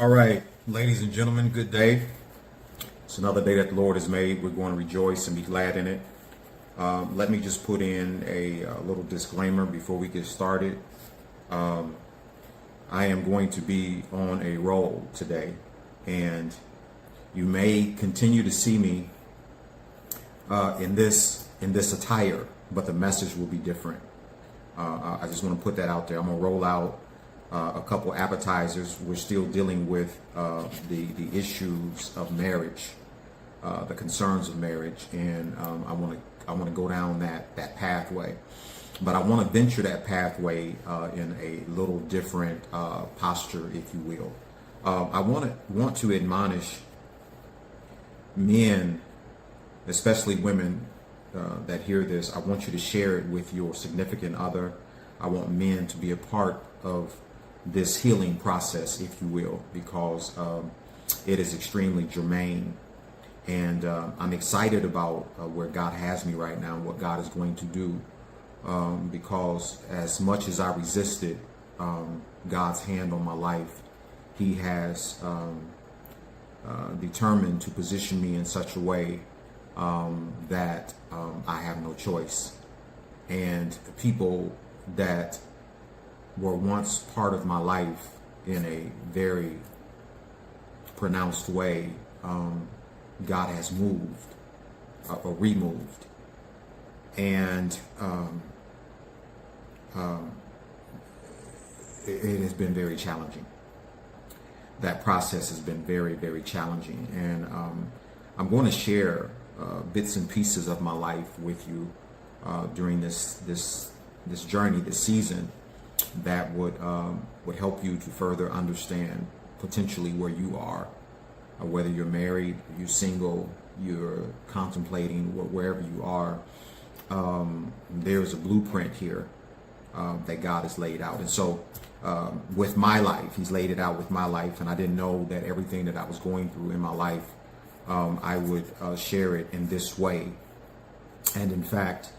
All right, ladies and gentlemen, good day. It's another day that the Lord has made. We're going to rejoice and be glad in it. Let me just put in a little disclaimer before we get started. I am going to be on a roll today, and you may continue to see me in this attire, but the message will be different. I just want to put that out there. I'm going to roll out a couple appetizers. We're still dealing with the issues of marriage, the concerns of marriage, and I want to go down that pathway. But I want to venture that pathway in a little different posture, if you will. I want to admonish men, especially women that hear this. I want you to share it with your significant other. I want men to be a part of this healing process, if you will, because it is extremely germane. And I'm excited about where God has me right now and what God is going to do, because as much as I resisted God's hand on my life, He has determined to position me in such a way that I have no choice. And people that were once part of my life in a very pronounced way, God has moved or removed. And it has been very challenging. That process has been very, very challenging. And I'm going to share bits and pieces of my life with you during this journey, this season, that would help you to further understand potentially where you are, whether you're married, you're single, you're contemplating, wherever you are. There's a blueprint here that God has laid out. And so with my life, He's laid it out with my life, and I didn't know that everything that I was going through in my life, I would share it in this way. And in fact,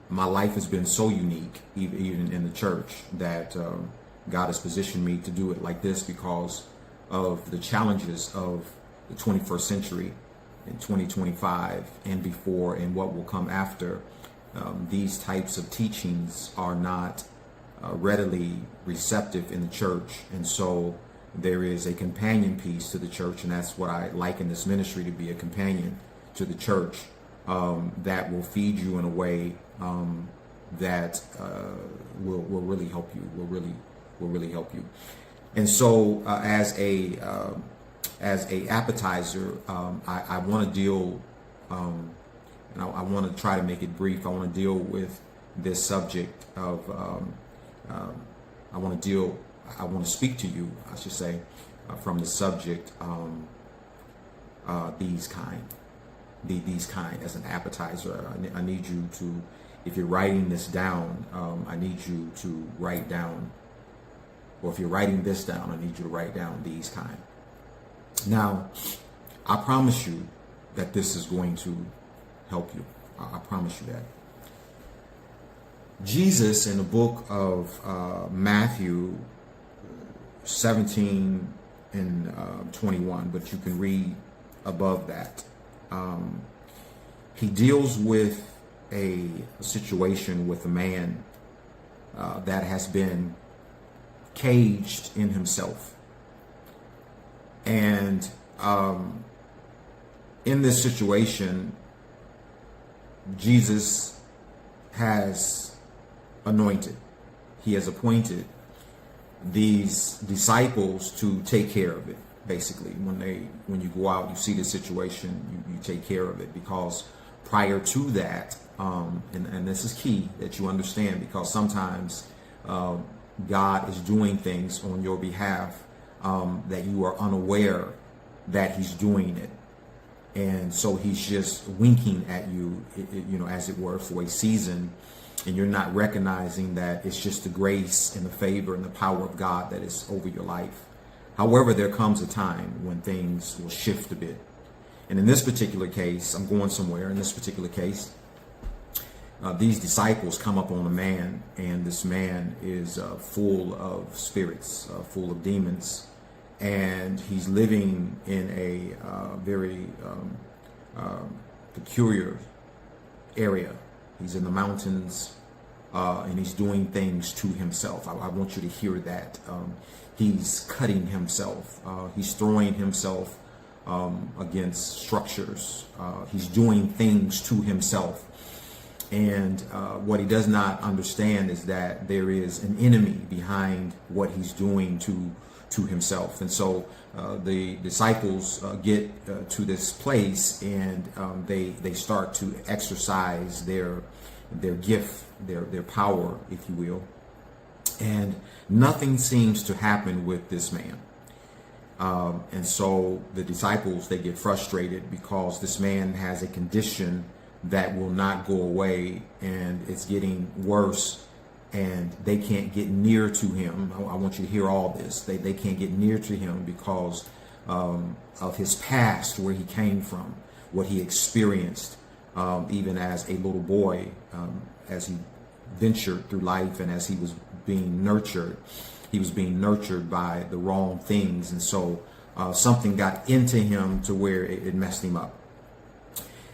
my life has been so unique, even in the church, that God has positioned me to do it like this because of the challenges of the 21st century in 2025 and before, and what will come after. These types of teachings are not readily receptive in the church, and so there is a companion piece to the church, and that's what I liken this ministry to be, a companion to the church that will feed you in a way that will really help you. Will really help you. And so, as a appetizer, I want to deal, and I want to try to make it brief. I want to deal with this subject of. I want to speak to you, I should say, from the subject these kind as an appetizer. I need you to, if you're writing this down, I need you to write down, or if you're writing this down, I need you to write down these kind. Now, I promise you that this is going to help you. I promise you that. Jesus, in the book of Matthew 17 and 21, but you can read above that, he deals with a situation with a man that has been caged in himself. And in this situation, Jesus has anointed. He has appointed these disciples to take care of it. Basically, when you go out, you see the situation, you take care of it, because prior to that, and this is key that you understand, because sometimes God is doing things on your behalf that you are unaware that He's doing it. And so He's just winking at you, as it were, for a season, and you're not recognizing that it's just the grace and the favor and the power of God that is over your life. However, there comes a time when things will shift a bit. And in this particular case, I'm going somewhere. In this particular case, these disciples come up on a man, and this man is full of spirits, full of demons, and he's living in a very peculiar area. He's in the mountains, and he's doing things to himself. I want you to hear that. He's cutting himself. He's throwing himself against structures. He's doing things to himself. And what he does not understand is that there is an enemy behind what he's doing to himself. And so the disciples get to this place, and they start to exercise their gift, their power, if you will. And nothing seems to happen with this man. And so the disciples, they get frustrated because this man has a condition that will not go away, and it's getting worse, and they can't get near to him. I want you to hear all this. They can't get near to him because of his past, where he came from, what he experienced, even as a little boy, as he ventured through life, and as he was being nurtured. He was being nurtured by the wrong things, and so something got into him to where it messed him up.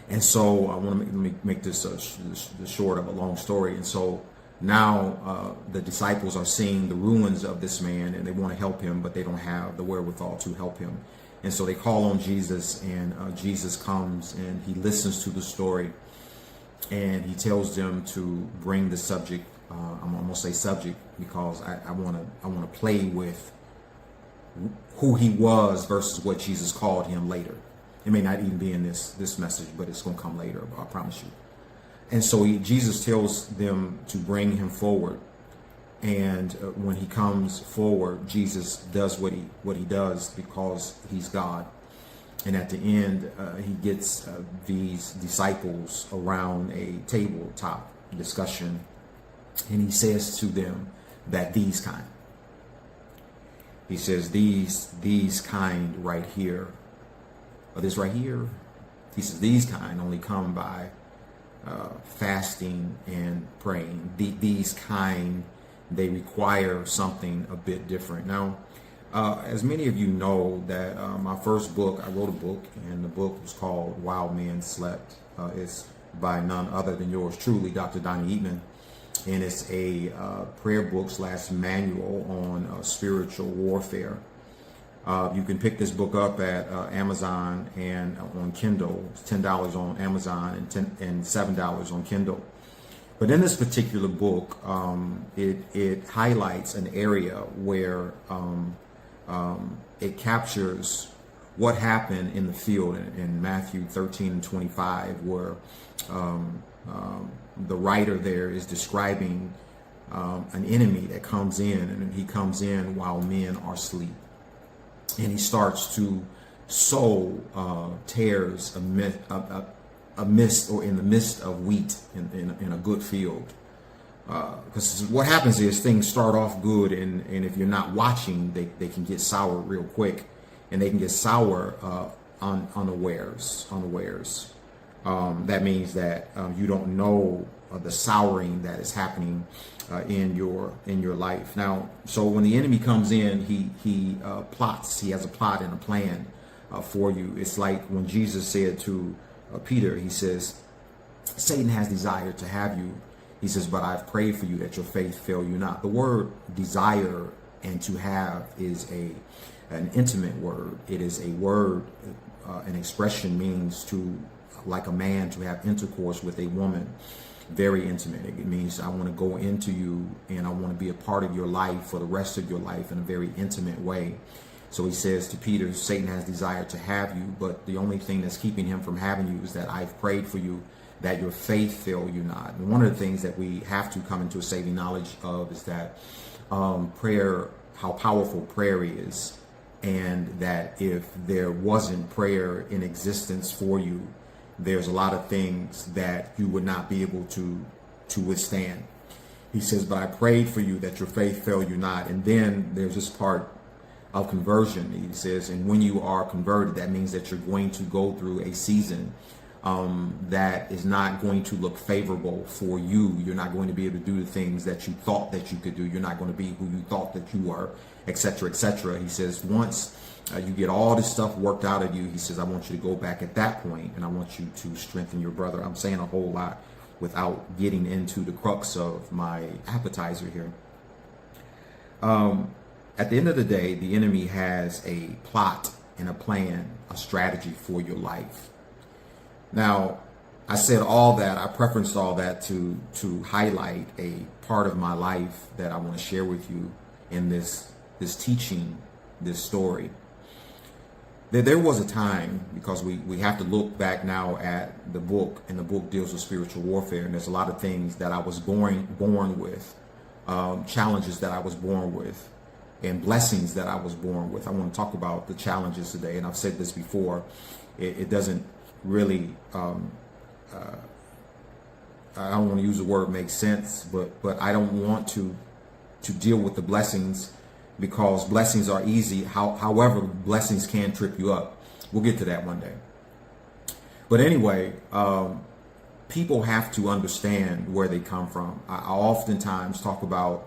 And so I want to make this the short of a long story. And so now the disciples are seeing the ruins of this man, and they want to help him, but they don't have the wherewithal to help him. And so they call on Jesus, and Jesus comes, and he listens to the story, and he tells them to bring the subject. I'm going to say subject because I want to play with who he was versus what Jesus called him later. It may not even be in this message, but it's going to come later, I promise you. And so Jesus tells them to bring him forward. And when he comes forward, Jesus does what he does because he's God. And at the end, he gets these disciples around a tabletop discussion, and he says to them that these kind. He says these kind right here. Or this right here, he says these kind only come by fasting and praying. These kind, they require something a bit different. Now, as many of you know, that my first book, I wrote a book, and the book was called While Men Slept. It's by none other than yours truly, Dr. Donnie Eatman, and it's a prayer book / manual on spiritual warfare. You can pick this book up at Amazon and on Kindle. It's $10 on Amazon and $7 on Kindle. But in this particular book, it highlights an area where it captures what happened in the field in Matthew 13:25, where the writer there is describing an enemy that comes in, and he comes in while men are asleep. And he starts to sow tares amidst or in the midst of wheat in a good field. Because what happens is things start off good, and if you're not watching, they can get sour real quick, and they can get sour unawares. That means that you don't know the souring that is happening in your life. Now, so when the enemy comes in, he plots. He has a plot and a plan for you. It's like when Jesus said to Peter, he says, Satan has desired to have you. He says, but I've prayed for you that your faith fail you not. The word desire and to have is an intimate word. It is a word, an expression means to, like a man, to have intercourse with a woman. Very intimate. It means I want to go into you, and I want to be a part of your life for the rest of your life in a very intimate way. So he says to Peter, Satan has desired to have you, but the only thing that's keeping him from having you is that I've prayed for you that your faith fail you not. And one of the things that we have to come into a saving knowledge of is that prayer, how powerful prayer is, and that if there wasn't prayer in existence for you, there's a lot of things that you would not be able to withstand. He says, but I prayed for you that your faith fail you not. And then there's this part of conversion. He says, and when you are converted, that means that you're going to go through a season that is not going to look favorable for you. You're not going to be able to do the things that you thought that you could do. You're not going to be who you thought that you were, etc., etc. He says, once you get all this stuff worked out of you, he says, I want you to go back at that point, and I want you to strengthen your brother. I'm saying a whole lot without getting into the crux of my appetizer here. At the end of the day, the enemy has a plot and a plan, a strategy for your life. Now, I said all that, I preferenced all that to highlight a part of my life that I want to share with you in this teaching, this story. There was a time, because we have to look back now at the book, and the book deals with spiritual warfare, and there's a lot of things that I was born with, challenges that I was born with, and blessings that I was born with. I want to talk about the challenges today, and I've said this before. It doesn't really, I don't want to use the word make sense, but I don't want to deal with the blessings, because blessings are easy. However, blessings can trip you up. We'll get to that one day. But anyway, people have to understand where they come from. I oftentimes talk about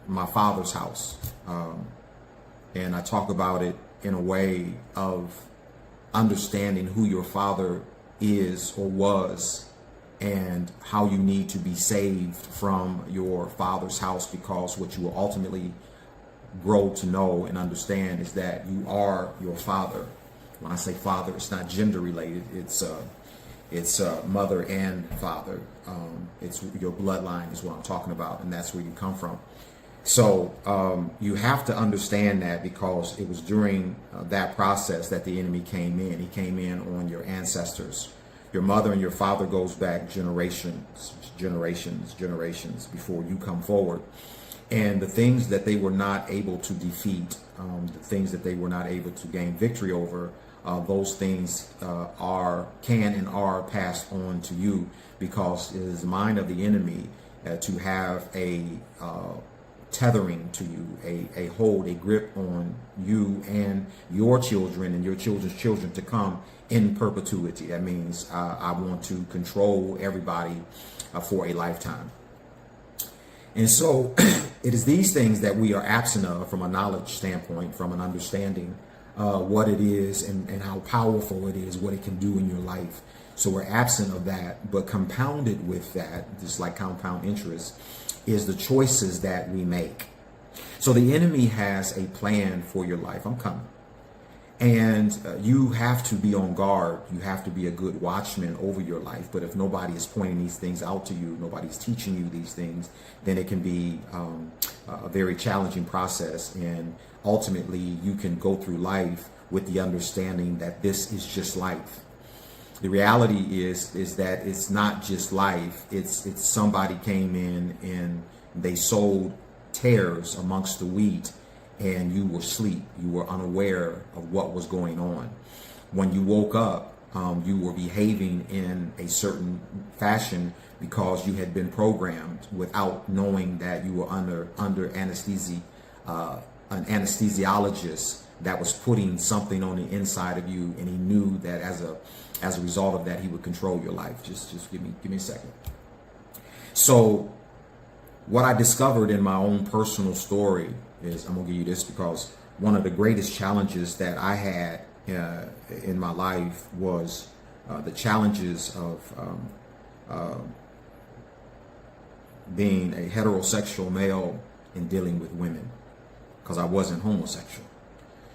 my father's house, and I talk about it in a way of understanding who your father is or was, and how you need to be saved from your father's house, because what you will ultimately grow to know and understand is that you are your father. When I say father, it's not gender related. It's mother and father. It's your bloodline is what I'm talking about, and that's where you come from. So you have to understand that, because it was during that process that the enemy came in. He came in on your ancestors. Your mother and your father goes back generations before you come forward. And the things that they were not able to defeat, the things that they were not able to gain victory over, those things can and are passed on to you, because it is the mind of the enemy to have a tethering to you, a hold, a grip on you and your children and your children's children to come in perpetuity. That means I want to control everybody for a lifetime. And so it is these things that we are absent of from a knowledge standpoint, from an understanding what it is and how powerful it is, what it can do in your life. So we're absent of that, but compounded with that, just like compound interest, is the choices that we make. So the enemy has a plan for your life. I'm coming. And you have to be on guard. You have to be a good watchman over your life. But if nobody is pointing these things out to you, nobody's teaching you these things, then it can be a very challenging process. And ultimately, you can go through life with the understanding that this is just life. The reality is that it's not just life. It's somebody came in and they sowed tares amongst the wheat, and you were asleep. You were unaware of what was going on. When you woke up, you were behaving in a certain fashion because you had been programmed without knowing that you were under anesthesia, an anesthesiologist that was putting something on the inside of you, and he knew that as a result of that, he would control your life. Just give me a second. So what I discovered in my own personal story is, I'm gonna give you this, because one of the greatest challenges that I had in my life was the challenges of being a heterosexual male and dealing with women, because I wasn't homosexual.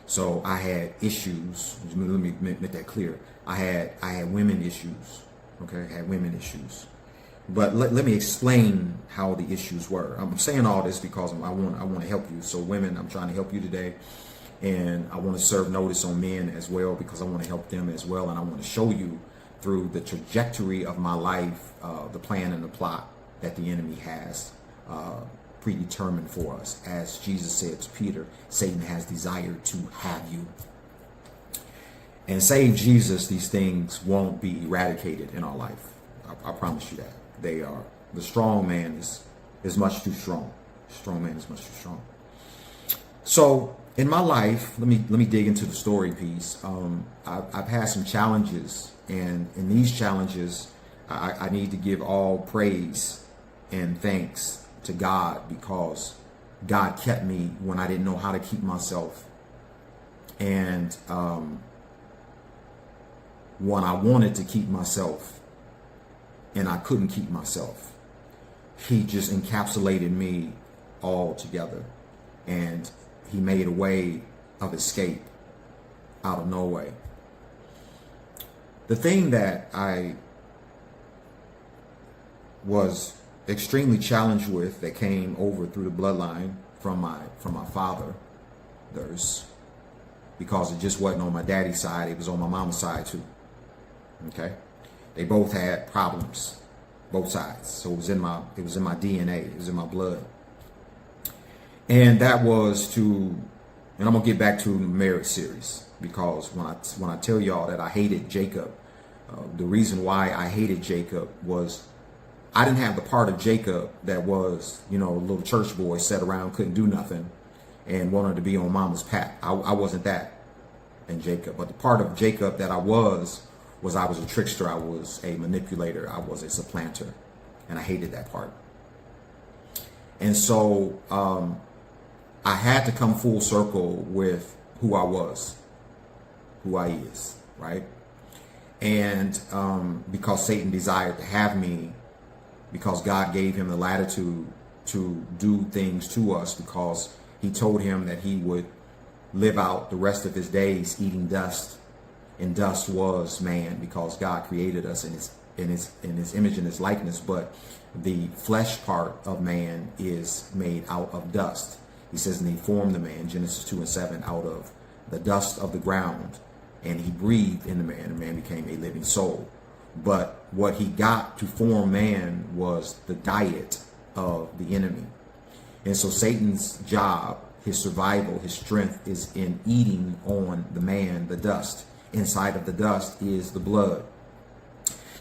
So I had issues. Let me make that clear. I had women issues. Okay, I had women issues. But let me explain how the issues were. I'm saying all this because I want to help you. So women, I'm trying to help you today, and I want to serve notice on men as well, because I want to help them as well, and I want to show you through the trajectory of my life the plan and the plot that the enemy has predetermined for us. As Jesus said to Peter, Satan has desired to have you. And save Jesus, these things won't be eradicated in our life. I promise you that. They are. The strong man is much too strong. The strong man is much too strong. So in my life, let me dig into the story piece. I've had some challenges, and in these challenges, I need to give all praise and thanks to God, because God kept me when I didn't know how to keep myself. And when I wanted to keep myself and I couldn't keep myself, he just encapsulated me all together, and he made a way of escape out of no way. The thing that I was extremely challenged with, that came over through the bloodline from my father, because it just wasn't on my daddy's side, it was on my mama's side too. Okay, they both had problems, both sides. So it was in my DNA, it was in my blood. And that was and I'm gonna get back to the marriage series, because when I tell y'all that I hated Jacob, the reason why I hated Jacob was I didn't have the part of Jacob that was, a little church boy, sat around, couldn't do nothing, and wanted to be on mama's pat. I wasn't that in Jacob. But the part of Jacob that I was I was a trickster, I was a manipulator, I was a supplanter, and I hated that part. And so I had to come full circle with who I was, who I is, right? And because Satan desired to have me, because God gave him the latitude to do things to us, because he told him that he would live out the rest of his days eating dust, and dust was man, because God created us in his image and his likeness, but the flesh part of man is made out of dust. He says, and he formed the man, Genesis 2:7, out of the dust of the ground, and he breathed in the man, and man became a living soul. But what he got to form man was the diet of the enemy. And so Satan's job, his survival, his strength is in eating on the man, the dust. Inside of the dust is the blood.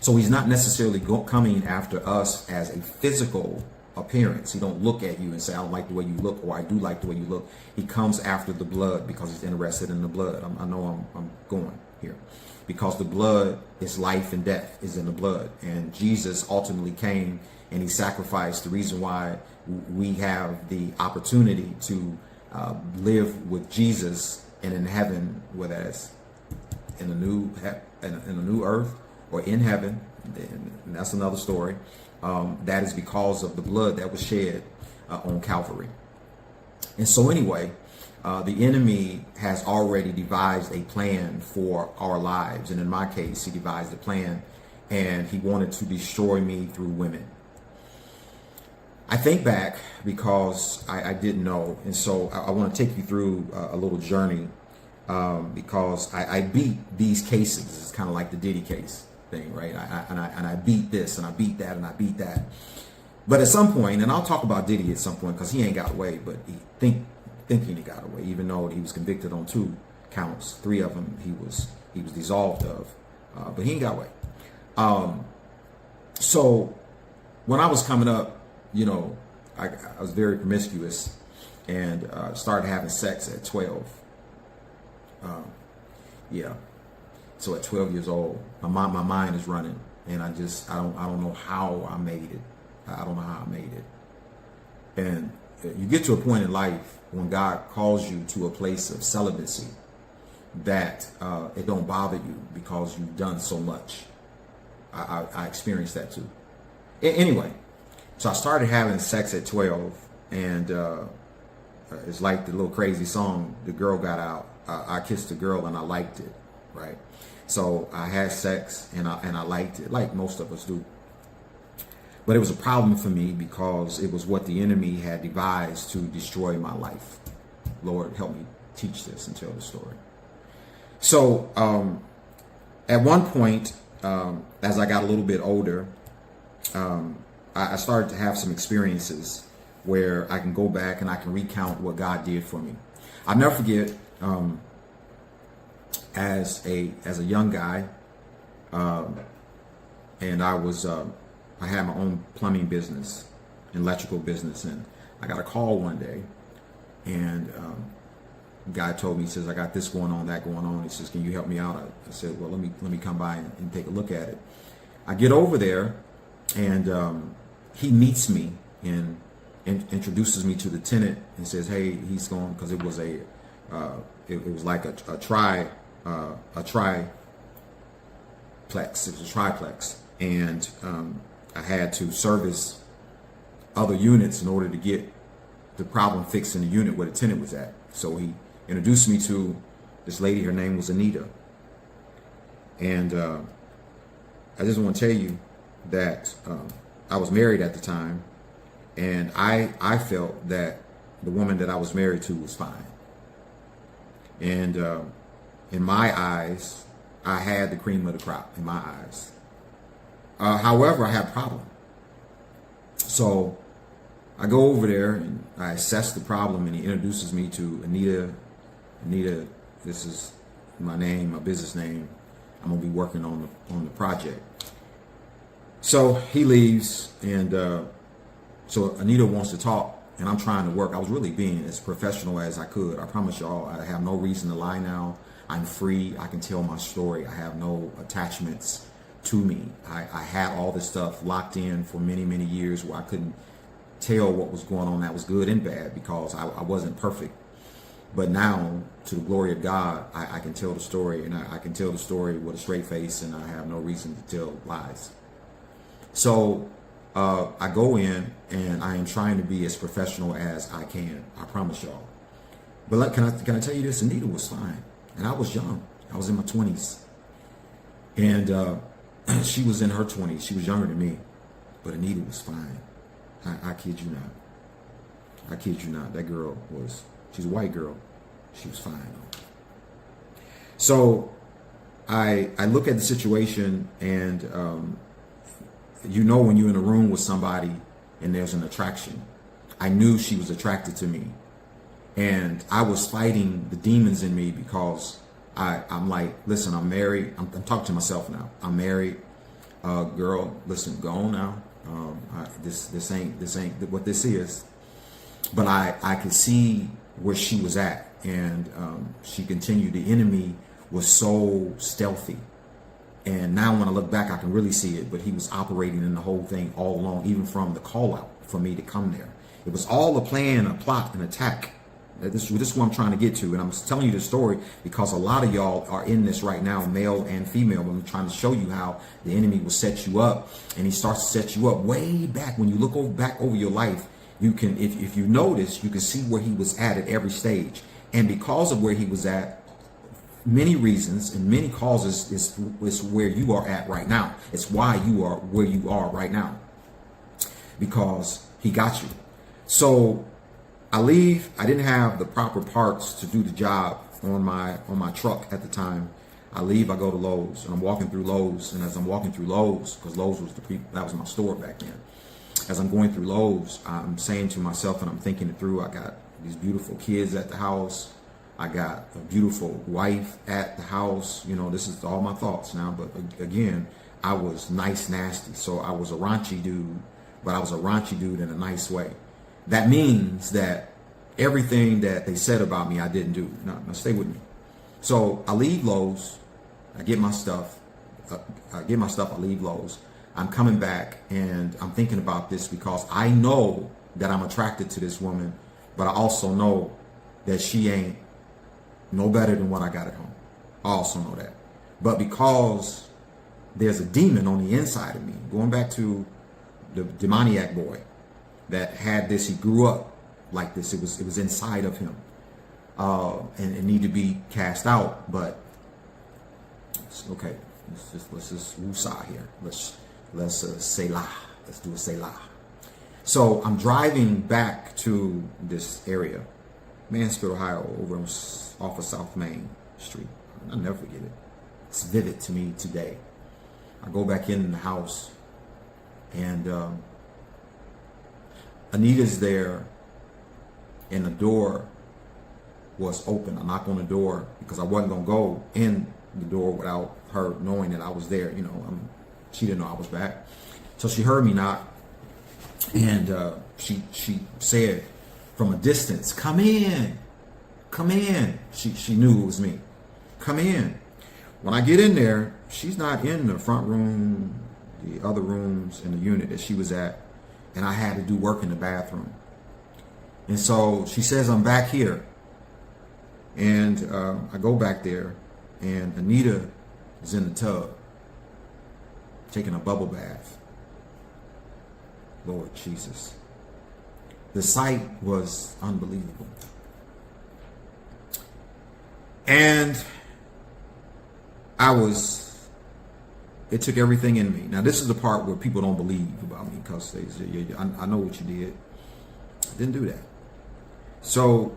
So he's not necessarily coming after us as a physical appearance. He don't look at you and say, I don't like the way you look, or I do like the way you look. He comes after the blood because he's interested in the blood. I know I'm going here, because the blood is life, and death is in the blood. And Jesus ultimately came and he sacrificed. The reason why we have the opportunity to live with Jesus and in heaven, whether it's in a new earth or in heaven, and that's another story. That is because of the blood that was shed on Calvary. And so anyway, the enemy has already devised a plan for our lives. And in my case, he devised a plan, and he wanted to destroy me through women. I think back because I didn't know. And so I want to take you through a little journey, because I beat these cases. It's kind of like the Diddy case thing, right? I beat this, and I beat that, and I beat that. But at some point, and I'll talk about Diddy at some point, because he ain't got away, but thinking he got away, even though he was convicted on 2 counts. 3 of them he was dissolved of, but he ain't got away. So when I was coming up, I was very promiscuous, and started having sex at 12. So at 12 years old, my mind is running, and I don't know how I made it. I don't know how I made it. And you get to a point in life when God calls you to a place of celibacy that it don't bother you because you've done so much. I experienced that too. Anyway, so I started having sex at 12, and it's like the little crazy song, The Girl Got Out. I kissed a girl and I liked it, right? So I had sex and I liked it, like most of us do. But it was a problem for me because it was what the enemy had devised to destroy my life. Lord, help me teach this and tell the story. So at one point, as I got a little bit older, I started to have some experiences where I can go back and I can recount what God did for me. I'll never forget, as a young guy, and I had my own plumbing business, electrical business, and I got a call one day, and guy told me, he says, I got this going on, that going on. He says, can you help me out? I said, well, let me come by and take a look at it. I get over there, and he meets me and introduces me to the tenant and says, hey, he's going, because it was it was like a triplex. It was a triplex, and I had to service other units in order to get the problem fixed in the unit where the tenant was at. So he introduced me to this lady. Her name was Anita. And I just want to tell you that I was married at the time, and I felt that the woman that I was married to was fine. And in my eyes, I had the cream of the crop in my eyes. However, I had a problem. So I go over there and I assess the problem, and he introduces me to Anita. Anita, this is my name, my business name. I'm gonna be working on the project. So he leaves, and so Anita wants to talk, and I'm trying to work. I was really being as professional as I could. I promise y'all, I have no reason to lie now. I'm free. I can tell my story. I have no attachments to me. I had all this stuff locked in for many, many years where I couldn't tell what was going on that was good and bad because I wasn't perfect. But now, to the glory of God, I can tell the story, and I can tell the story with a straight face, and I have no reason to tell lies. So I go in, and I am trying to be as professional as I can. I promise y'all. But can I tell you this? Anita was fine, and I was young. I was in my 20s, and she was in her 20s. She was younger than me, but Anita was fine. I kid you not. I kid you not. That girl was. She's a white girl. She was fine. So I look at the situation, and you know when you're in a room with somebody and there's an attraction. I knew she was attracted to me, and I was fighting the demons in me because I'm like, listen, I'm married. I'm talking to myself now. I'm married. Girl, listen, go on now. This ain't what this is. But I could see where she was at, and she continued. The enemy was so stealthy, and now when I look back, I can really see it. But he was operating in the whole thing all along, even from the call out for me to come there. It was all a plan, a plot, an attack. This is what I'm trying to get to, and I'm telling you this story because a lot of y'all are in this right now, male and female. I'm trying to show you how the enemy will set you up, and he starts to set you up way back. When you look back over your life, you can, if you notice, you can see where he was at every stage. And because of where he was at, many reasons and many causes is where you are at right now. It's why you are where you are right now, because he got you. So I leave. I didn't have the proper parts to do the job on my truck at the time. I leave. I go to Lowe's, and I'm walking through Lowe's. And as I'm walking through Lowe's, because Lowe's was that was my store back then. As I'm going through Lowe's, I'm saying to myself, and I'm thinking it through. I got these beautiful kids at the house. I got a beautiful wife at the house. You know, this is all my thoughts now. But again, I was nice, nasty. So I was a raunchy dude, but I was a raunchy dude in a nice way. That means that everything that they said about me, I didn't do. Now stay with me. So I leave Lowe's. I get my stuff. I leave Lowe's. I'm coming back, and I'm thinking about this because I know that I'm attracted to this woman, but I also know that she ain't no better than what I got at home. I also know that. But because there's a demon on the inside of me, going back to the demoniac boy that had this, he grew up like this. It was inside of him, and it needed to be cast out. But it's okay. Let's just woosah here. Let's selah. Let's do a selah. So I'm driving back to this area, Mansfield, Ohio, over off of South Main Street. I'll never forget it. It's vivid to me today. I go back in the house, and Anita's there, and the door was open. I knocked on the door because I wasn't going to go in the door without her knowing that I was there. You know, she didn't know I was back. So she heard me knock, and she said from a distance, "Come in." come in. She knew it was me. Come in. When I get in there, she's not in the front room, the other rooms in the unit that she was at, and I had to do work in the bathroom. And so she says, I'm back here. And I go back there, and Anita is in the tub, taking a bubble bath. Lord Jesus. The sight was unbelievable. And it took everything in me. Now, this is the part where people don't believe about me because they say, yeah, I know what you did. I didn't do that. So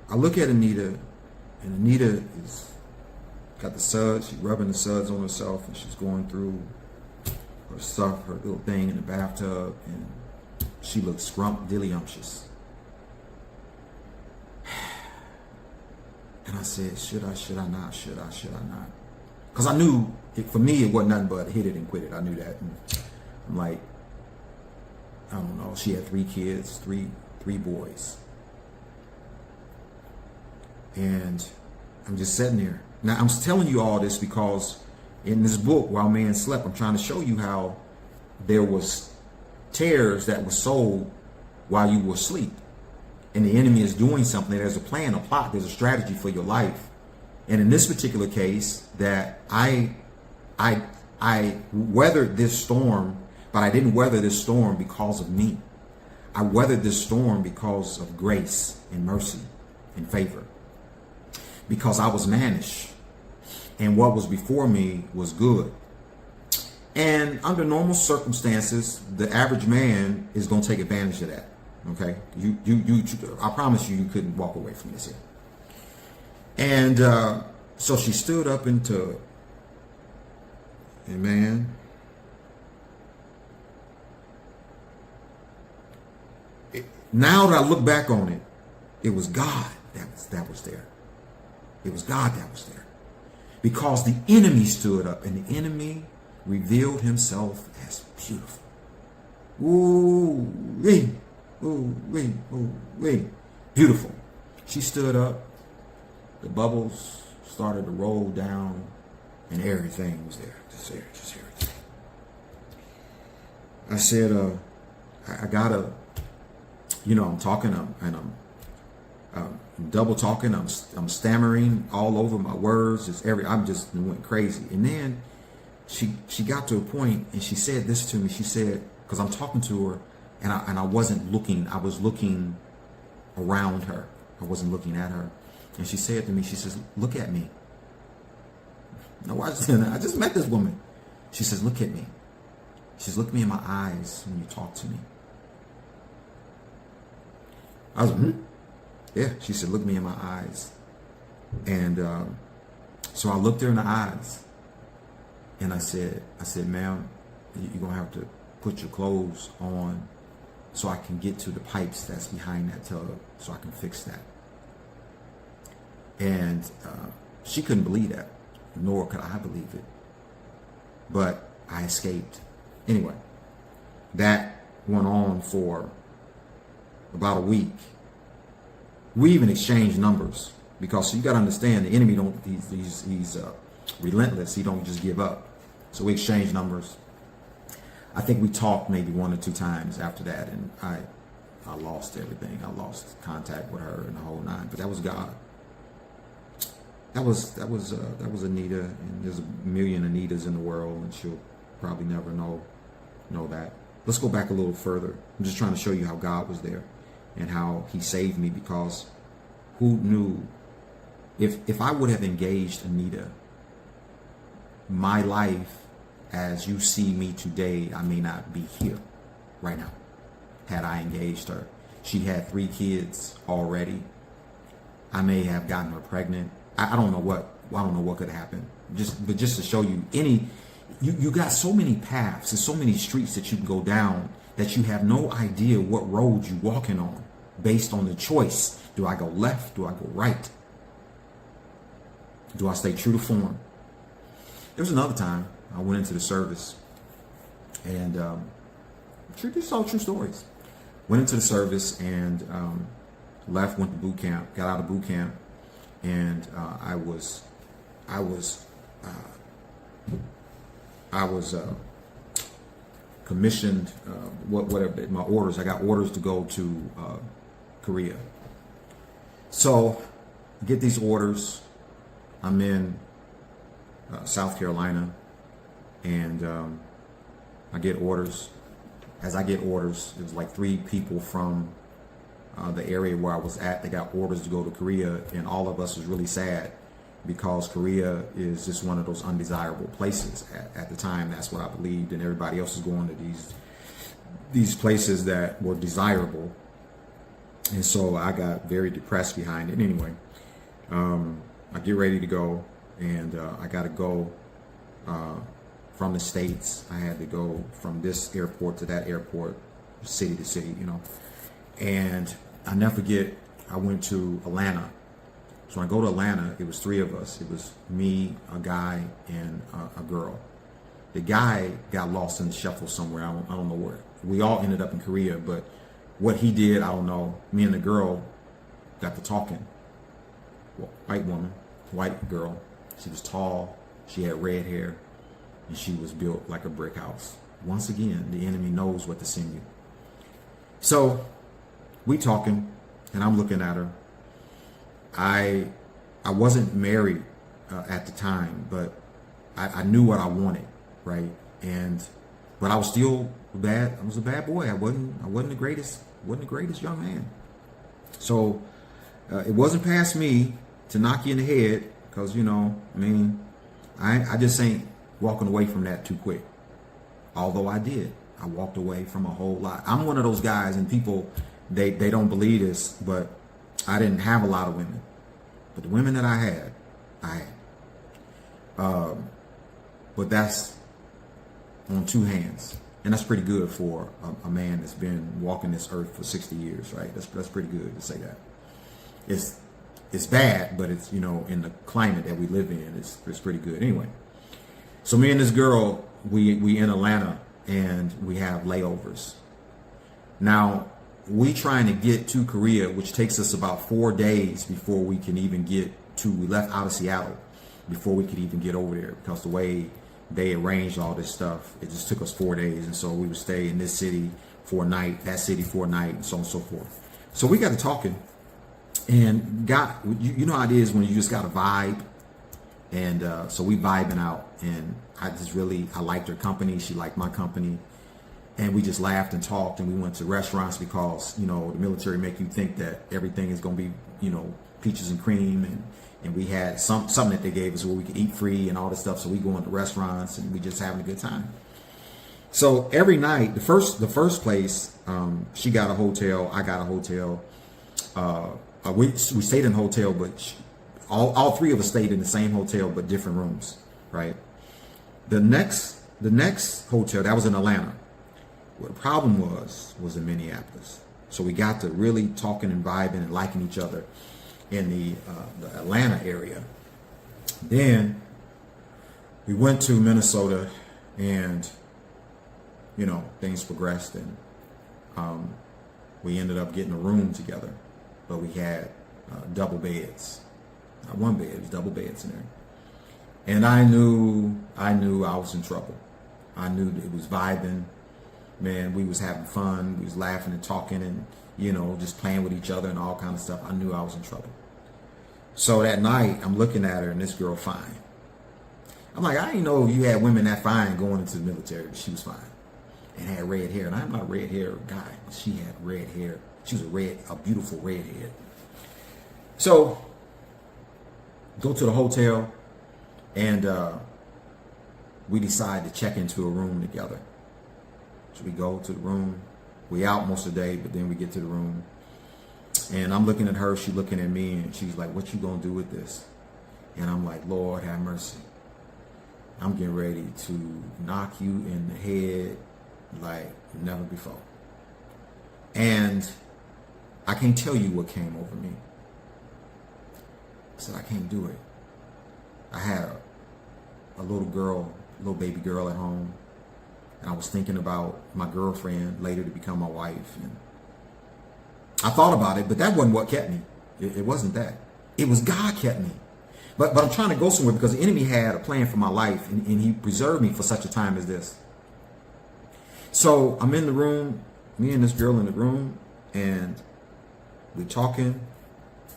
I look at Anita, and Anita is got the suds. She's rubbing the suds on herself, and she's going through her stuff, her little thing in the bathtub, and she looks scrumptious. And I said, should I not? Because I knew, for me, it wasn't nothing but hit it and quit it. I knew that. And I'm like, I don't know. She had 3 kids, three boys. And I'm just sitting there. Now, I'm telling you all this because in this book, While Man Slept, I'm trying to show you how there was tares that were sowed while you were asleep. And the enemy is doing something. There's a plan, a plot, there's a strategy for your life. And in this particular case, that I weathered this storm, but I didn't weather this storm because of me. I weathered this storm because of grace and mercy and favor. Because I was mannish, and what was before me was good. And under normal circumstances, the average man is going to take advantage of that. Okay, I promise you couldn't walk away from this here. And so she stood up into it. And man, now that I look back on it, it was God that was there. It was God that was there. Because the enemy stood up, and the enemy revealed himself as beautiful. Ooh, wee. Ooh, wee, ooh, wee. Beautiful. She stood up. The bubbles started to roll down, and everything was there. Just everything. I said, I gotta, I'm talking, and I'm double talking. I'm stammering all over my words. I'm just went crazy. And then she got to a point, and she said this to me. She said, because I'm talking to her, and I wasn't looking. I was looking around her. I wasn't looking at her. And she said to me, she says, look at me. Now, I just met this woman. She says, look at me. She says, look me in my eyes when you talk to me. I was, yeah. She said, look me in my eyes. And so I looked her in the eyes. And I said, ma'am, you're going to have to put your clothes on so I can get to the pipes that's behind that tub so I can fix that. And she couldn't believe that, nor could I believe it. But I escaped. Anyway, that went on for about a week. We even exchanged numbers because you got to understand the enemy he's relentless. He don't just give up. So we exchanged numbers. I think we talked maybe 1 or 2 times after that, and I lost everything. I lost contact with her and the whole 9. But that was God. That was Anita, and there's a million Anitas in the world, and she'll probably never know that. Let's go back a little further. I'm just trying to show you how God was there and how he saved me, because who knew if I would have engaged Anita, my life as you see me today, I may not be here right now had I engaged her. She had 3 kids already. I may have gotten her pregnant. I don't know what could happen. But just to show you, you got so many paths and so many streets that you can go down that you have no idea what road you're walking on based on the choice. Do I go left? Do I go right? Do I stay true to form? There was another time I went into the service, and these are all true stories. Went into the service, and left, went to boot camp, got out of boot camp, and I was commissioned, whatever my orders. I got orders to go to Korea. So I get these orders. I'm in South Carolina, and I get orders. As I get orders, it was like 3 people from the area where I was at. They got orders to go to Korea, and all of us was really sad because Korea is just one of those undesirable places at the time. That's what I believed, and everybody else was going to these places that were desirable. And so I got very depressed behind it. Anyway, I get ready to go, and I got to go from the States. I had to go from this airport to that airport, city to city, and I never forget, I went to Atlanta. So when I go to Atlanta, it was 3 of us. It was me, a guy, and a girl. The guy got lost in the shuffle somewhere. I don't know where. We all ended up in Korea, but what he did, I don't know. Me and the girl got to talking. Well, white woman, white girl. She was tall. She had red hair, and she was built like a brick house. Once again, the enemy knows what to send you. So we talking, and I'm looking at her. I wasn't married at the time, but I knew what I wanted, right? But I was still bad. I was a bad boy. I wasn't the greatest young man. So it wasn't past me to knock you in the head, because I just ain't walking away from that too quick. Although I did. I walked away from a whole lot. I'm one of those guys, and people they don't believe this, but I didn't have a lot of women. But the women that I had. But that's on 2 hands. And that's pretty good for a man that's been walking this earth for 60 years, right? That's pretty good to say that. It's bad, but it's, in the climate that we live in, it's pretty good. Anyway, so me and this girl, we in Atlanta, and we have layovers. Now, we trying to get to Korea, which takes us about 4 days before we can even we left out of Seattle before we could even get over there, because the way they arranged all this stuff, it just took us 4 days. And so we would stay in this city for a night, that city for a night, and so on and so forth. So we got to talking, and you know how it is when you just got a vibe. And so we vibing out, and I liked her company. She liked my company. And we just laughed and talked, and we went to restaurants because, the military make you think that everything is going to be, peaches and cream. And we had something that they gave us where we could eat free and all this stuff. So we go into restaurants, and we just having a good time. So every night, the first place, she got a hotel, I got a hotel. We stayed in a hotel, but all 3 of us stayed in the same hotel, but different rooms, right? The next hotel, that was in Atlanta. What the problem was in Minneapolis. So we got to really talking and vibing and liking each other in the Atlanta area. Then we went to Minnesota, and things progressed, and we ended up getting a room together, but we had double beds. Not one bed, it was double beds in there. And I knew I was in trouble. I knew it was vibing. Man, we was having fun. We was laughing and talking and, just playing with each other and all kind of stuff. I knew I was in trouble. So that night, I'm looking at her, and this girl fine. I'm like, I didn't know if you had women that fine going into the military, but she was fine and had red hair. And I'm not a red hair guy, but she had red hair. She was a beautiful redhead. So go to the hotel, and we decide to check into a room together. So we go to the room. We out most of the day, but then we get to the room, and I'm looking at her, she looking at me, and she's like, what you gonna do with this? And I'm like, Lord have mercy. I'm getting ready to knock you in the head like never before. And I can't tell you what came over me. I said, I can't do it. I had a little baby girl at home. And I was thinking about my girlfriend later to become my wife. And I thought about it, but that wasn't what kept me. It wasn't that. It was God kept me. But I'm trying to go somewhere because the enemy had a plan for my life, and he preserved me for such a time as this. So I'm in the room, me and this girl in the room, and we're talking,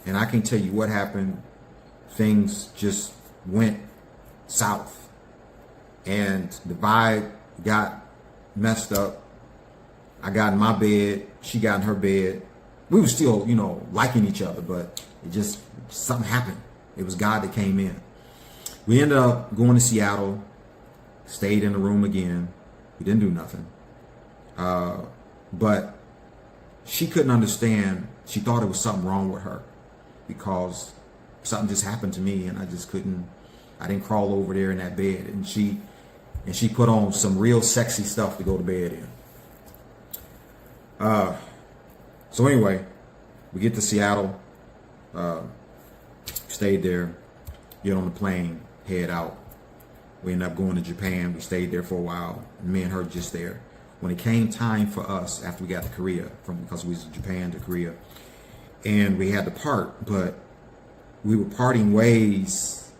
and I can't tell you what happened. Things just went south, and the vibe got messed up. I got in my bed, she got in her bed. We were still, liking each other, but it just, something happened. It was God that came in. We ended up going to Seattle, stayed in the room again. We didn't do nothing. But she couldn't understand. She thought it was something wrong with her because something just happened to me, and I didn't crawl over there in that bed. And she put on some real sexy stuff to go to bed in. So anyway, we get to Seattle, stayed there, get on the plane, head out. We ended up going to Japan. We stayed there for a while. Me and her just there. When it came time for us, after we got to Korea, because we was in Japan to Korea, and we had to part, but we were parting ways,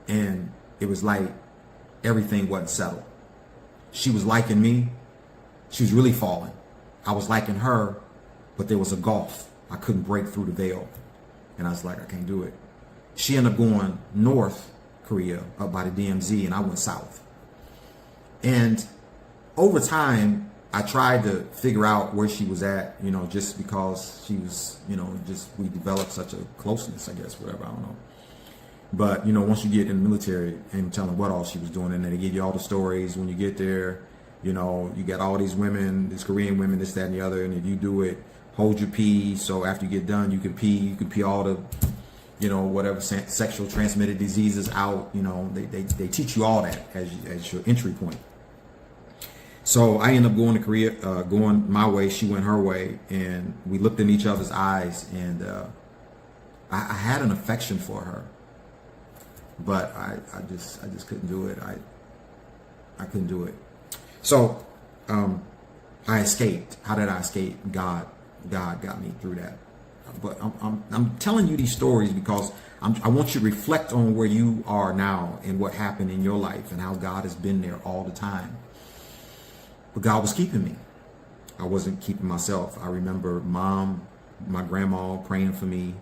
and it was like everything wasn't settled. She was liking me. She was really falling. I was liking her, but there was a gulf. I couldn't break through the veil. And I was like, I can't do it. She ended up going North Korea, up by the DMZ, and I went south. And over time, I tried to figure out where she was at, just because she was, we developed such a closeness, I guess, whatever, I don't know. But, once you get in the military and tell them what all she was doing, and then they give you all the stories when you get there, you got all these women, these Korean women, this, that, and the other, and if you do it, hold your pee, so after you get done, you can pee all the, whatever sexual transmitted diseases out, they teach you all that as your entry point. So I ended up going to Korea, going my way, she went her way, and we looked in each other's eyes, and I had an affection for her, but I just couldn't do it. I couldn't do it. So I escaped. How did I escape? God got me through that. But I'm telling you these stories because I want you to reflect on where you are now and what happened in your life and how God has been there all the time. But God was keeping me. I wasn't keeping myself. I remember my grandma praying for me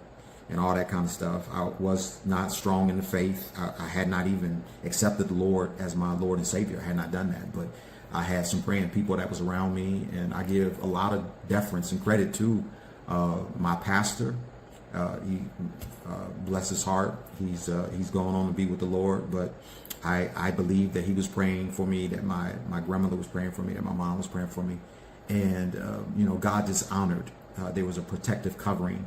and all that kind of stuff. I was not strong in the faith. I had not even accepted the Lord as my Lord and Savior. I had not done that. But I had some praying people that was around me, and I give a lot of deference and credit to my pastor. He bless his heart. He's going on to be with the Lord, but I believe that he was praying for me, that my grandmother was praying for me, that my mom was praying for me, and God just honored. There was a protective covering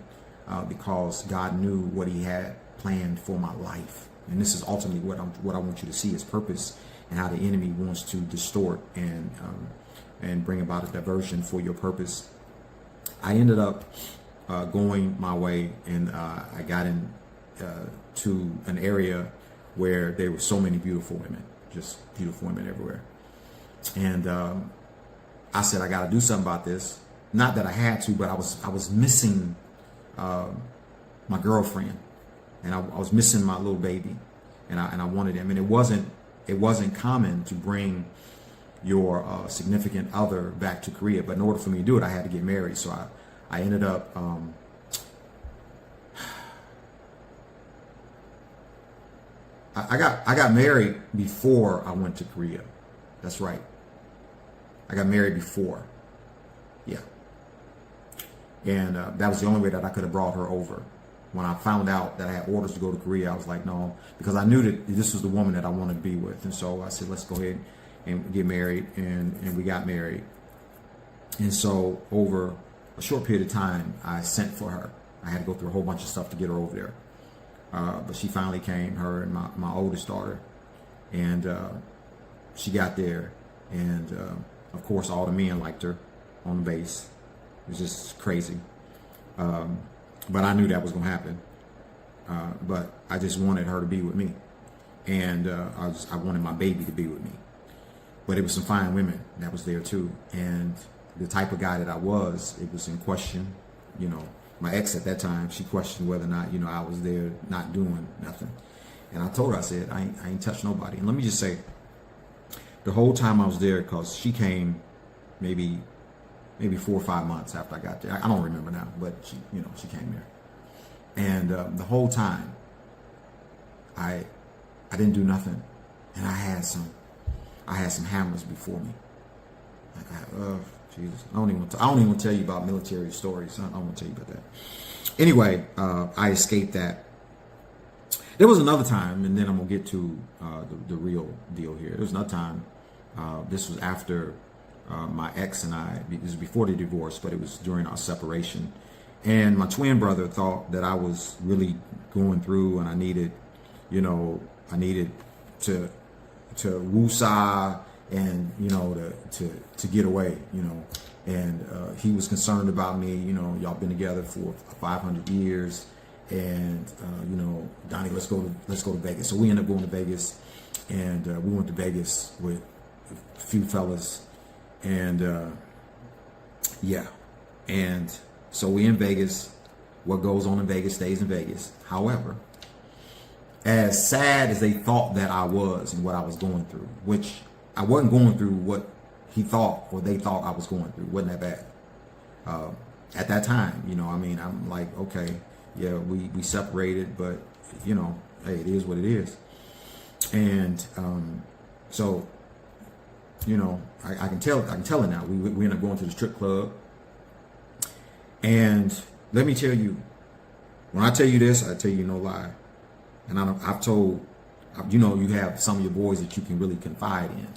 because God knew what He had planned for my life, and this is ultimately what I want you to see as purpose, and how the enemy wants to distort and bring about a diversion for your purpose. I ended up going my way, and I got in to an area where there were so many beautiful women, just beautiful women everywhere. And I said, I got to do something about this. Not that I had to, but I was missing my girlfriend, and I was missing my little baby, and I wanted him. And it wasn't common to bring your significant other back to Korea, but in order for me to do it, I had to get married. So I ended up I got married before I went to Korea. That's right. I got married before. Yeah. And that was the only way that I could have brought her over. When I found out that I had orders to go to Korea, I was like, no, because I knew that this was the woman that I wanted to be with. And so I said, let's go ahead and get married. And we got married. And so over a short period of time, I sent for her. I had to go through a whole bunch of stuff to get her over there. But she finally came, her and my oldest daughter. And she got there. And of course, all the men liked her on the base. It was just crazy. But I knew that was going to happen. But I just wanted her to be with me. And I wanted my baby to be with me. But it was some fine women that was there too. And the type of guy that I was, it was in question. my ex at that time, she questioned whether or not, I was there not doing nothing. And I told her, I said, I ain't touched nobody. And let me just say, the whole time I was there, because she came maybe 4 or 5 months after I got there. I don't remember now, but she came there. And the whole time, I didn't do nothing. And I had some hammers before me. Jesus, I don't even want to tell you about military stories. I don't want to tell you about that. Anyway, I escaped that. There was another time, and then I'm gonna get to the real deal here. There was another time. This was after my ex and I. This was before the divorce, but it was during our separation. And my twin brother thought that I was really going through, and I needed to woosah and to get away, and he was concerned about me. Y'all been together for 500 years, and Donnie, let's go to Vegas. So we ended up going to Vegas, and we went to Vegas with a few fellas, and and so we in Vegas. What goes on in Vegas stays in Vegas. However, as sad as they thought that I was and what I was going through, which I wasn't going through what he thought or they thought I was going through, wasn't that bad. At that time, I'm like, okay, yeah, we separated, but hey, it is what it is. And so, I can tell it now. We ended up going to the strip club, and let me tell you, when I tell you this, I tell you no lie. And I've told, you have some of your boys that you can really confide in.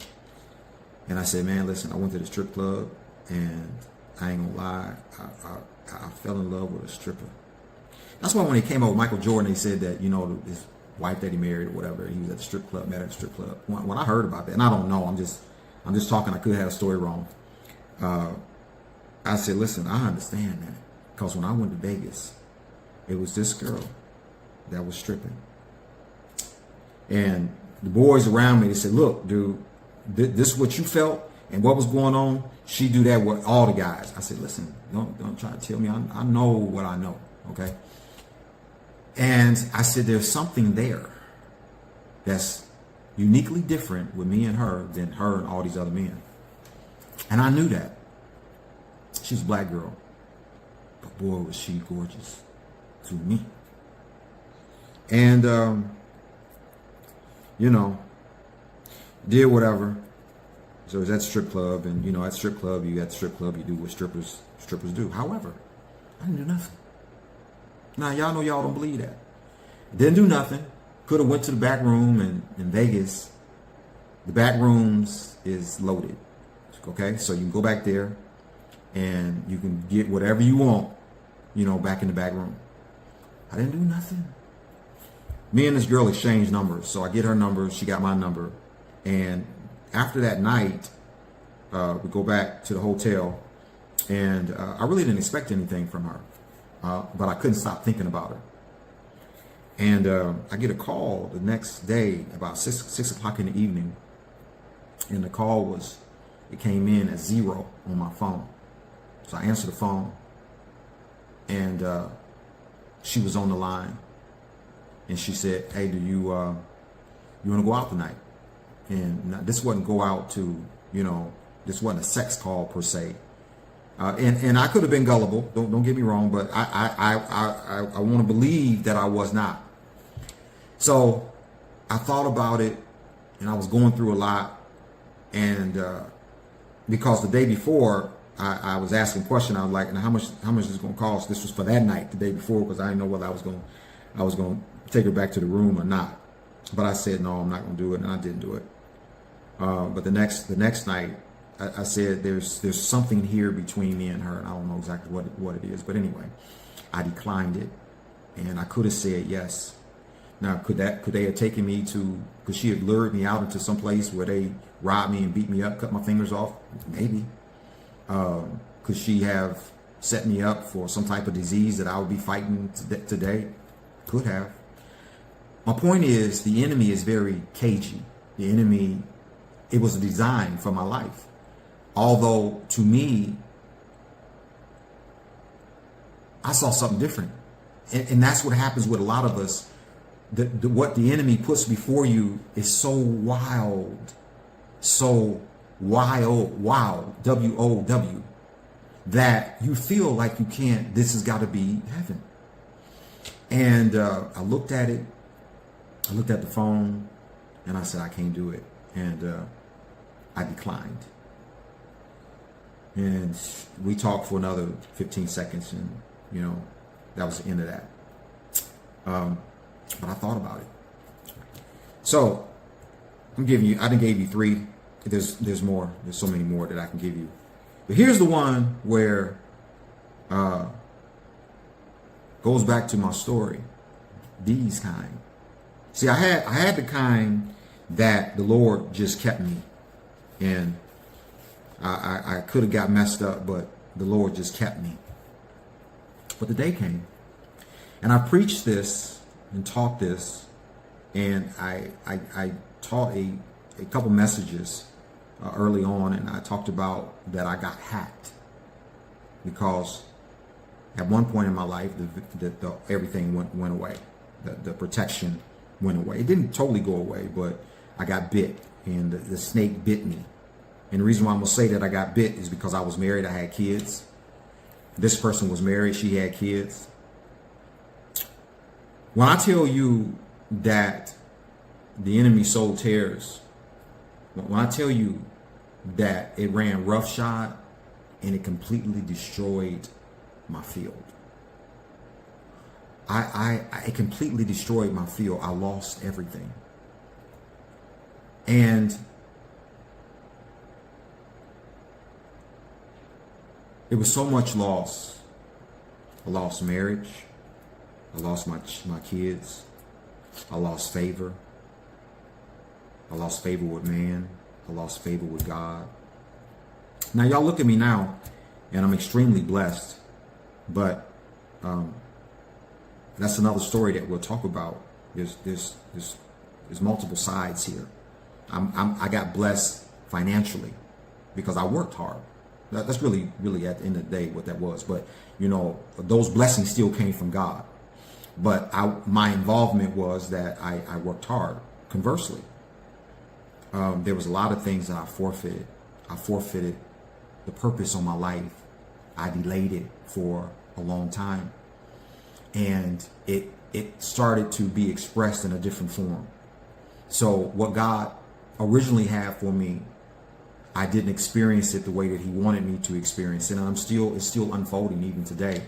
And I said, man, listen, I went to the strip club, and I ain't gonna lie, I fell in love with a stripper. That's why when he came out with Michael Jordan, they said that, his wife that he married or whatever, he was at the strip club, met at the strip club. When I heard about that, and I don't know, I'm just talking, I could have a story wrong. I said, listen, I understand that. Because when I went to Vegas, it was this girl that was stripping. And the boys around me, they said, look, dude, this is what you felt and what was going on. She do that with all the guys. I said, listen, don't try to tell me. I know what I know, okay? And I said, there's something there that's uniquely different with me and her than her and all these other men. And I knew that. She was a black girl. But boy, was she gorgeous to me. And, did whatever. So it was at the strip club, and at the strip club, you do what strippers do. However, I didn't do nothing. Now y'all know y'all don't believe that. Didn't do nothing. Could have went to the back room in Vegas. The back rooms is loaded. Okay, so you can go back there and you can get whatever you want, back in the back room. I didn't do nothing. Me and this girl exchanged numbers. So I get her number, she got my number. And after that night, we go back to the hotel, and I really didn't expect anything from her, but I couldn't stop thinking about her. And I get a call the next day about 6 o'clock in the evening, and the call it came in at 0 on my phone. So I answered the phone, and she was on the line, and she said, hey, do you want to go out tonight? And this wasn't go out to, this wasn't a sex call per se. And I could have been gullible. Don't get me wrong, but I want to believe that I was not. So I thought about it, and I was going through a lot. And because the day before, I was asking questions. I was like, how much is it going to cost? This was for that night, the day before, because I didn't know whether I was going to take her back to the room or not. But I said, no, I'm not going to do it, and I didn't do it. But the next night, I said, there's something here between me and her, and I don't know exactly what it is. But anyway, I declined it, and I could have said yes. Now, could they have taken me to? Could she have lured me out into some place where they robbed me and beat me up, cut my fingers off? Maybe. Could she have set me up for some type of disease that I would be fighting today? Could have. My point is, the enemy is very cagey. The enemy, it was designed for my life. Although, to me, I saw something different. And that's what happens with a lot of us. What the enemy puts before you is so wild, WOW, that you feel like you can't, this has got to be heaven. And I looked at it, I looked at the phone, and I said, I can't do it. And I declined. And we talked for another 15 seconds, and, you know, that was the end of that. But I thought about it. So I done gave you 3. There's more. There's so many more that I can give you. But here's the one where goes back to my story. These kind. See, I had the kind that the Lord just kept me in. I could have got messed up, but the Lord just kept me. But the day came, and I preached this and taught this, and I taught a couple messages early on, and I talked about that I got hacked because at one point in my life, everything went away. The protection went away. It didn't totally go away, but I got bit, and the snake bit me. And the reason why I'm going to say that I got bit is because I was married. I had kids. This person was married. She had kids. When I tell you that the enemy sowed tares, when I tell you that it ran roughshod and it completely destroyed my field, it completely destroyed my field. I lost everything. And it was so much loss. I lost marriage. I lost my kids. I lost favor. I lost favor with man. I lost favor with God. Now y'all look at me now, and I'm extremely blessed. But that's another story that we'll talk about. There's multiple sides here. I got blessed financially because I worked hard. That's really at the end of the day what that was. But you know, those blessings still came from God. But my involvement was that I worked hard. Conversely, there was a lot of things that I forfeited. I forfeited the purpose on my life. I delayed it for a long time. And it started to be expressed in a different form. So what God originally had for me, I didn't experience it the way that he wanted me to experience it. And it's still unfolding even today.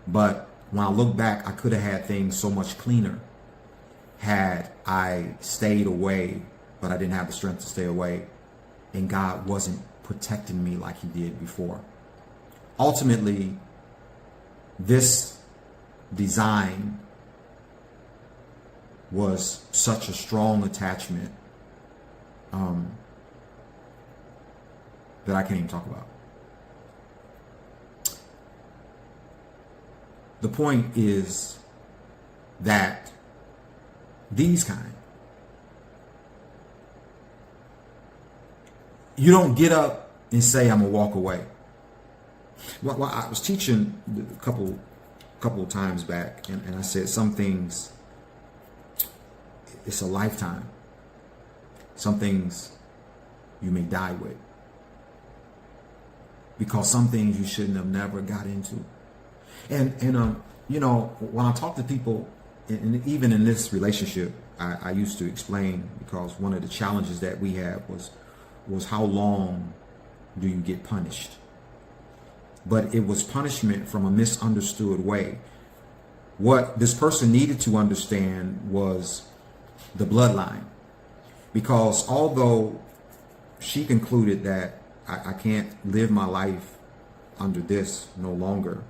But when I look back, I could have had things so much cleaner had I stayed away, but I didn't have the strength to stay away. And God wasn't protecting me like he did before. Ultimately, this design was such a strong attachment that I can't even talk about. The point is that these kind, you don't get up and say, I'm gonna walk away. Well, I was teaching a couple of times back, and I said some things, it's a lifetime. Some things you may die with. Because some things you shouldn't have never got into. And you know, when I talk to people, and even in this relationship, I used to explain, because one of the challenges that we had was how long do you get punished? But it was punishment from a misunderstood way. What this person needed to understand was the bloodline. Because although she concluded that I can't live my life under this no longer,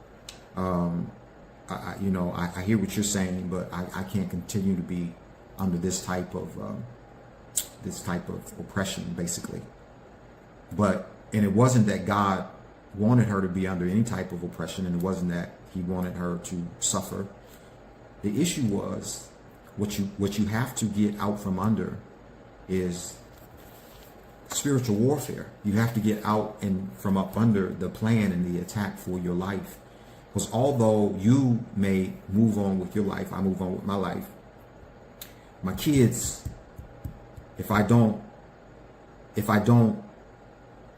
I hear what you're saying, but I can't continue to be under this type of oppression, basically. And it wasn't that God wanted her to be under any type of oppression, and it wasn't that he wanted her to suffer. The issue was what you have to get out from under is spiritual warfare. You have to get out and from up under the plan and the attack for your life. Because although you may move on with your life, I move on with my life, my kids, if I don't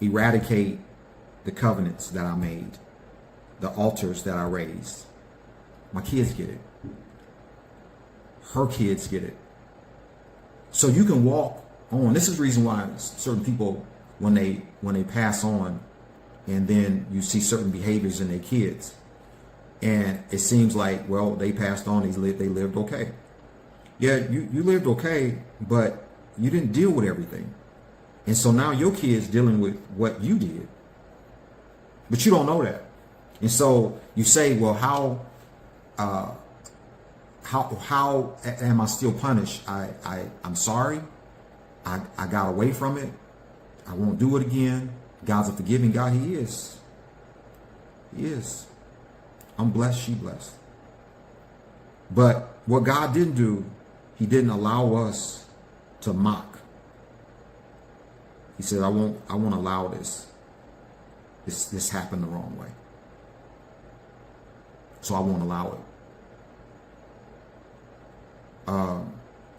eradicate the covenants that I made, the altars that I raised, my kids get it. Her kids get it. So you can walk on. This is the reason why certain people, when they pass on, and then you see certain behaviors in their kids, and it seems like, well, they passed on, they lived okay. Yeah, you lived okay, but you didn't deal with everything. And so now your kid's dealing with what you did. But you don't know that. And so you say, well, how am I still punished? I'm sorry. I got away from it. I won't do it again. God's a forgiving God. He is. He is. I'm blessed. She blessed. But what God didn't do, he didn't allow us to mock. He said, I won't allow this happened the wrong way. So I won't allow it.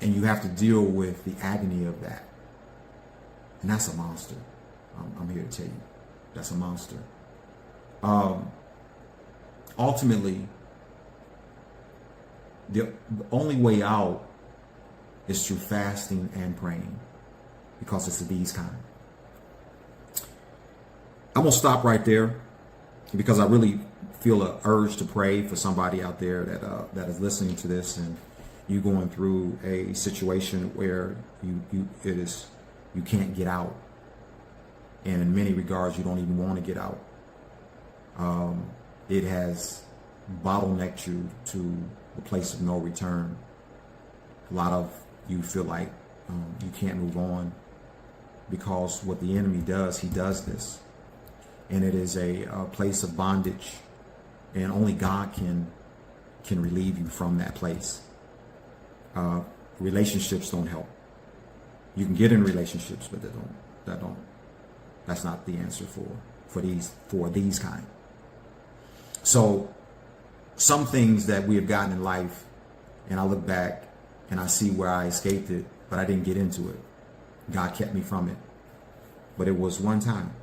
And you have to deal with the agony of that. And that's a monster. I'm here to tell you. That's a monster. Ultimately, the only way out is through fasting and praying, because it's of these kind. I'm going to stop right there because I really feel an urge to pray for somebody out there that is listening to this, and you going through a situation where you can't get out, and in many regards you don't even want to get out. It has bottlenecked you to the place of no return. A lot of you feel like you can't move on because what the enemy does, he does this, and it is a place of bondage, and only God can relieve you from that place. Relationships don't help. You can get in relationships, but that's not the answer for these kind. So some things that we have gotten in life, and I look back and I see where I escaped it, but I didn't get into it. God kept me from it. But it was one time.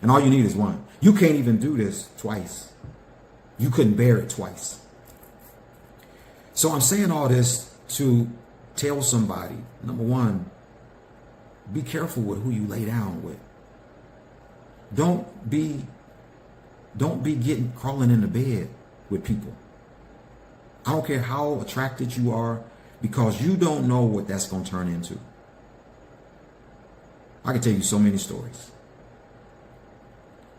And all you need is one. You can't even do this twice. You couldn't bear it twice. So I'm saying all this to tell somebody, number one, be careful with who you lay down with. Don't be crawling in the bed with people. I don't care how attracted you are, because you don't know what that's going to turn into. I can tell you so many stories.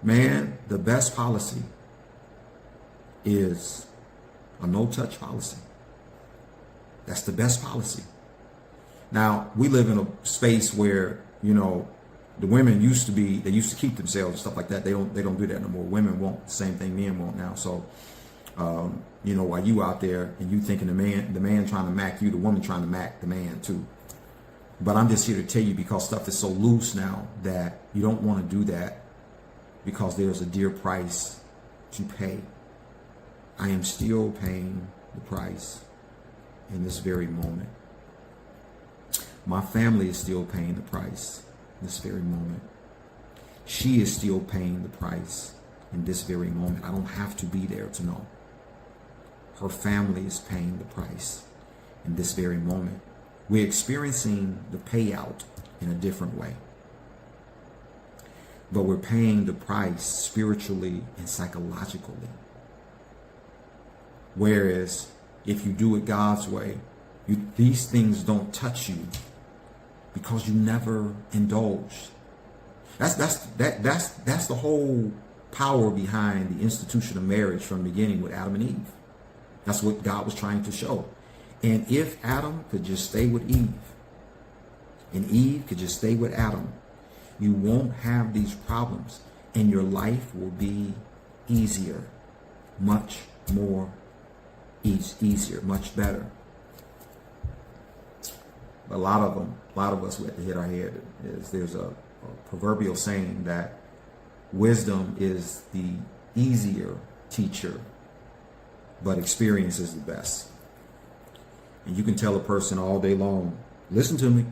Man, the best policy is a no-touch policy. That's the best policy. Now, we live in a space where, the women used to keep themselves and stuff like that. They don't do that no more. Women want the same thing men want now. So, while you out there and you thinking the man trying to mac you, the woman trying to mac the man too. But I'm just here to tell you, because stuff is so loose now, that you don't want to do that, because there's a dear price to pay. I am still paying the price in this very moment. My family is still paying the price in this very moment. She is still paying the price in this very moment. I don't have to be there to know. Her family is paying the price in this very moment. We're experiencing the payout in a different way. But we're paying the price spiritually and psychologically. Whereas if you do it God's way, these things don't touch you, because you never indulged. That's the whole power behind the institution of marriage from the beginning with Adam and Eve. That's what God was trying to show. And if Adam could just stay with Eve, and Eve could just stay with Adam, you won't have these problems, and your life will be easier, much more easier, much better. A lot of us, we have to hit our head. There's a proverbial saying that wisdom is the easier teacher, but experience is the best. And you can tell a person all day long, listen to me,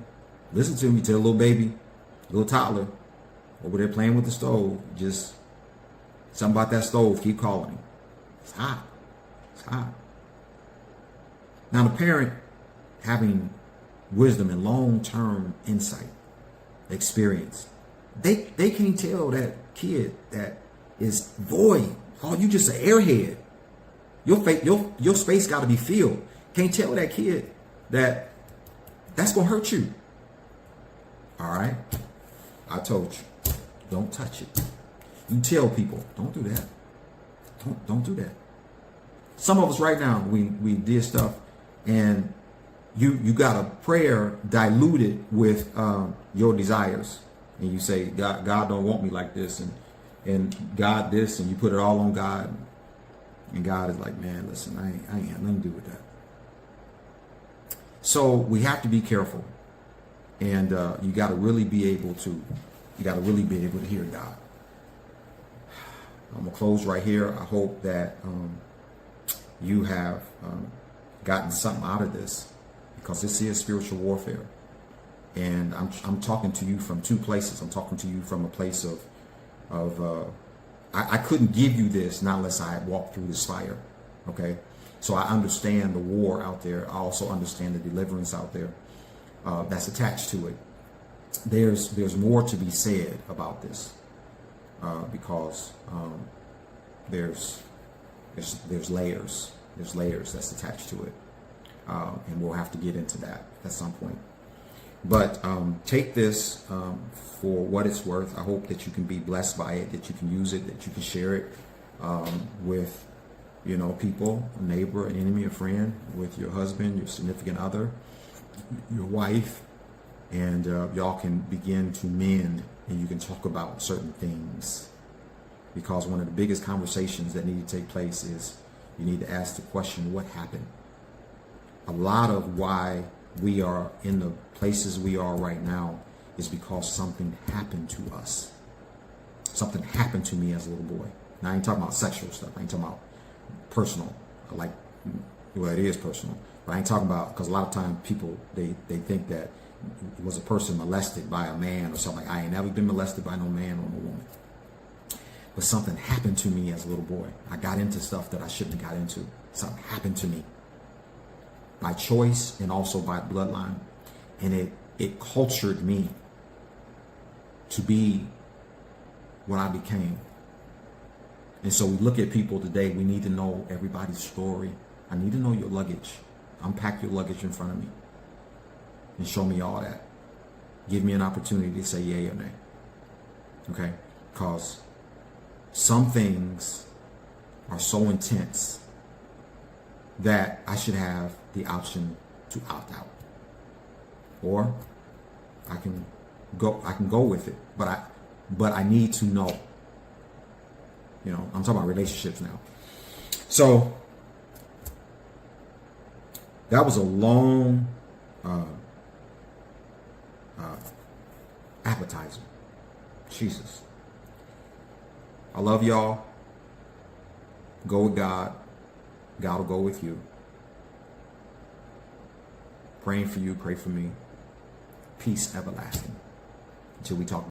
tell a little baby, little toddler, over there playing with the stove, just something about that stove, keep calling him. It's hot. It's hot. Now the parent having wisdom and long-term insight, experience, they can't tell that kid that is void. Oh, you just an airhead. Your space got to be filled. Can't tell that kid that that's going to hurt you. All right? I told you, don't touch it. You tell people, don't do that. Don't do that. Some of us right now, we did stuff and you got a prayer diluted with your desires. And you say, God don't want me like this. And God this, and you put it all on God. And God is like, man, listen, I ain't have nothing to do with that. So we have to be careful. And you got to really be able to hear God. I'm going to close right here. I hope that you have gotten something out of this, because this is spiritual warfare. And I'm talking to you from two places. I'm talking to you from a place of I couldn't give you this not unless I had walked through this fire. Okay. So I understand the war out there. I also understand the deliverance out there that's attached to it. There's more to be said about this because there's layers. There's layers that's attached to it. And we'll have to get into that at some point. But take this for what it's worth. I hope that you can be blessed by it, that you can use it, that you can share it with, people, a neighbor, an enemy, a friend, with your husband, your significant other, your wife, and y'all can begin to mend, and you can talk about certain things. Because one of the biggest conversations that need to take place is you need to ask the question, what happened? A lot of why we are in the places we are right now is because something happened to us. Something happened to me as a little boy. Now, I ain't talking about sexual stuff. I ain't talking about personal. It is personal. But I ain't talking about, because a lot of times people, they think that it was a person molested by a man or something. I ain't never been molested by no man or no woman. But something happened to me as a little boy. I got into stuff that I shouldn't have got into. Something happened to me. By choice and also by bloodline. And it cultured me to be what I became. And so we look at people today, we need to know everybody's story. I need to know your luggage. Unpack your luggage in front of me and show me all that. Give me an opportunity to say yay or nay. Okay? Because some things are so intense that I should have the option to opt out. Or I can go with it. But I need to know. I'm talking about relationships now. So that was a long appetizer. Jesus. I love y'all. Go with God. God will go with you. Praying for you. Pray for me. Peace everlasting. Until we talk.